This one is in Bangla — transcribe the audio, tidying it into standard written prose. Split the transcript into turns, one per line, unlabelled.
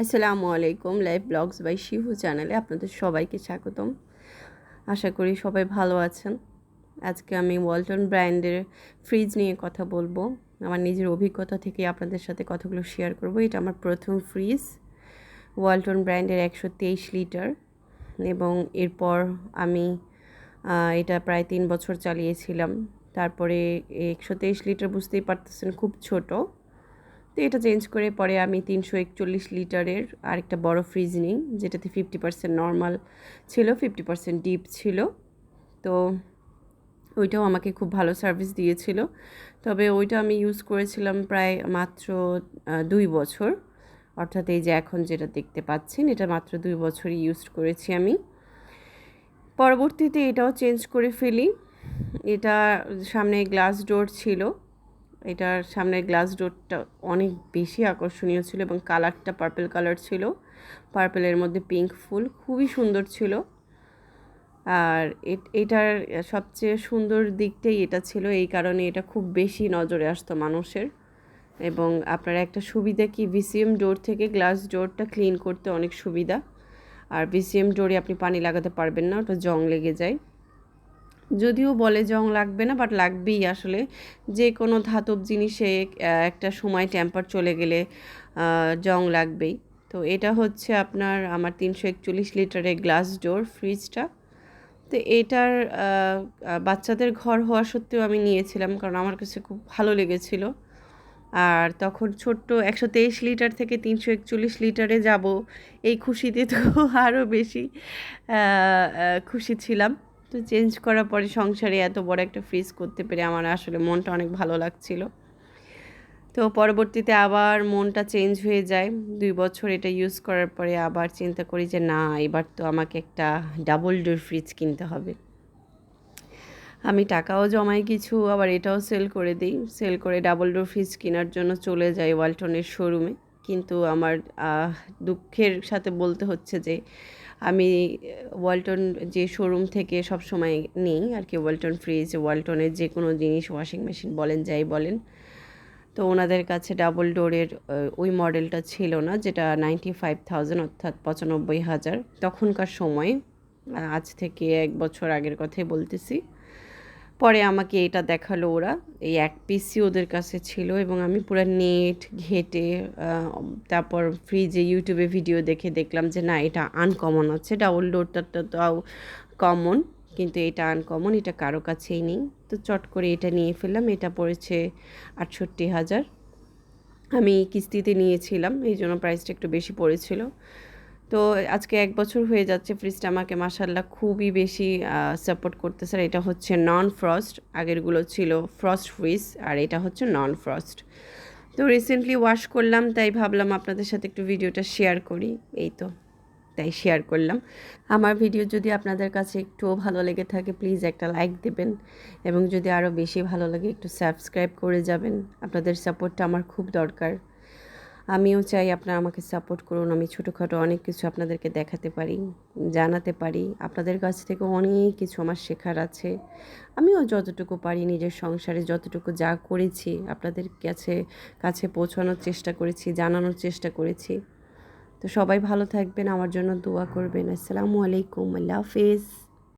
আসসালামু আলাইকুম। লাইভ ব্লগস বাই শিহু চ্যানেলে আপনাদের সবাইকে স্বাগতম। আশা করি সবাই ভালো আছেন। আজকে আমি ওয়ালটন ব্র্যান্ডের ফ্রিজ নিয়ে কথা বলবো। আমার নিজের অভিজ্ঞতা থেকে আপনাদের সাথে কথাগুলো শেয়ার করব। এটা আমার প্রথম ফ্রিজ, ওয়ালটন ব্র্যান্ডের 123 লিটার, এবং এরপর আমি এটা প্রায় 3 বছর চালিয়েছিলাম। তারপরে 123 লিটার বুঝতেই পারতেছেন খুব ছোট, তো এটা চেঞ্জ করে পরে আমি 341 লিটারের আরেকটা বড় ফ্রিজ নিই, যেটাতে 50% নর্মাল ছিল, 50% ডিপ ছিল। তো ওইটাও আমাকে খুব ভালো সার্ভিস দিয়েছিল। তবে ওইটা আমি ইউজ করেছিলাম প্রায় মাত্র 2 বছর, অর্থাৎ এই যে এখন যেটা দেখতে পাচ্ছেন এটা মাত্র 2 বছরই ইউজ করেছি আমি। পরবর্তীতে এটাও চেঞ্জ করে ফেলি। এটা সামনে গ্লাস ডোর ছিল, এটার সামনের গ্লাস ডোরটা অনেক বেশি আকর্ষণীয় ছিল এবং কালারটা পার্পল কালার ছিল, পার্পলের মধ্যে পিঙ্ক ফুল, খুবই সুন্দর ছিল। আর এটার সবচেয়ে সুন্দর দিকটাই এটা ছিল, এই কারণে এটা খুব বেশি নজরে আসতো মানুষের। এবং আপনার একটা সুবিধা কি, ভিসিএম ডোর থেকে গ্লাস ডোরটা ক্লিন করতে অনেক সুবিধা। আর ভিসিএম ডোরে আপনি পানি লাগাতে পারবেন না, ওটা জং লেগে যায়। যদিও বলে জং লাগবে না, বাট লাগবেই আসলে। যে কোনো ধাতব জিনিসে একটা সময় টেম্পার চলে গেলে জং লাগবেই। তো এটা হচ্ছে আমার 341 লিটারের গ্লাস ডোর ফ্রিজটা। তো এটার বাচ্চাদের ঘর হওয়া সত্ত্বেও আমি নিয়েছিলাম, কারণ আমার কাছে খুব ভালো লেগেছিল। আর তখন ছোট্ট 123 লিটার থেকে 341 লিটারে যাব, এই খুশিতে তো আরও বেশি খুশি ছিলাম। তো চেঞ্জ করার পরে সংসারে এত বড় একটা ফ্রিজ করতে পেরে আমার আসলে মনটা অনেক ভালো লাগছিল। তো পরবর্তীতে আবার মনটা চেঞ্জ হয়ে যায়। 2 বছর এটা ইউজ করার পরে আবার চিন্তা করি যে না, এবার তো আমাকে একটা ডাবল ডোর ফ্রিজ কিনতে হবে। আমি টাকাও জমাই কিছু, আবার এটাও সেল করে দিই। সেল করে ডাবল ডোর ফ্রিজ কেনার জন্য চলে যাই ওয়ালটনের শোরুমে। কিন্তু আমার দুঃখের সাথে বলতে হচ্ছে যে আমি ওয়ালটন যে শোরুম থেকে সবসময় নিই আর কি, ওয়ালটন ফ্রিজ, ওয়ালটনের যে কোনো জিনিস, ওয়াশিং মেশিন বলেন, যাই বলেন, তো ওনাদের কাছে ডাবল ডোরের ওই মডেলটা ছিল না, যেটা 95,000 অর্থাৎ 95,000 তখনকার সময়। আজ থেকে 1 বছর আগের কথাই বলতেছি। পরে আমাকে এটা দেখালো ওরা, এই এক পিসই ওদের কাছে ছিল, এবং আমি পুরো নেট ঘেটে তারপর ফ্রিজে ইউটিউবে ভিডিও দেখে দেখলাম যে না, এটা আনকমন আছে। ডাবল ডোরটা তাও কমন, কিন্তু এটা আনকমন, এটা কারো কাছেই নেই। তো চট করে এটা নিয়ে ফেললাম। এটা পড়েছে 68,000। আমি কিস্তিতে নিয়েছিলাম, এই জন্য প্রাইসটা একটু বেশি পড়েছিল। তো আজকে 1 বছর হয়ে যাচ্ছে, ফ্রিজটা আমাকে মাশাআল্লাহ খুবই বেশি সাপোর্ট করতেছে। আর এটা হচ্ছে নন ফ্রস্ট, আগেরগুলো ছিল ফ্রস্ট ফ্রিজ, আর এটা হচ্ছে নন ফ্রস্ট। তো রিসেন্টলি ওয়াশ করলাম, তাই ভাবলাম আপনাদের সাথে একটু ভিডিওটা শেয়ার করি, এই তো তাই শেয়ার করলাম। আমার ভিডিও যদি আপনাদের কাছে একটুও ভালো লেগে থাকে, প্লিজ একটা লাইক দেবেন, এবং যদি আরও বেশি ভালো লাগে একটু সাবস্ক্রাইব করে যাবেন। আপনাদের সাপোর্টটা আমার খুব দরকার। আমিও চাই আপনারা আমাকে সাপোর্ট করুন, আমি ছোটোখাটো অনেক কিছু আপনাদেরকে দেখাতে পারি, জানাতে পারি। আপনাদের কাছ থেকে অনেক কিছু আমার শেখার আছে। আমিও যতটুকু পারি নিজের সংসারে যতটুকু যা করেছি আপনাদের কাছে পৌঁছানোর চেষ্টা করেছি, জানানোর চেষ্টা করেছি। তো সবাই ভালো থাকবেন, আমার জন্য দোয়া করবেন। আসসালামু আলাইকুম, আল্লাহ হাফেজ।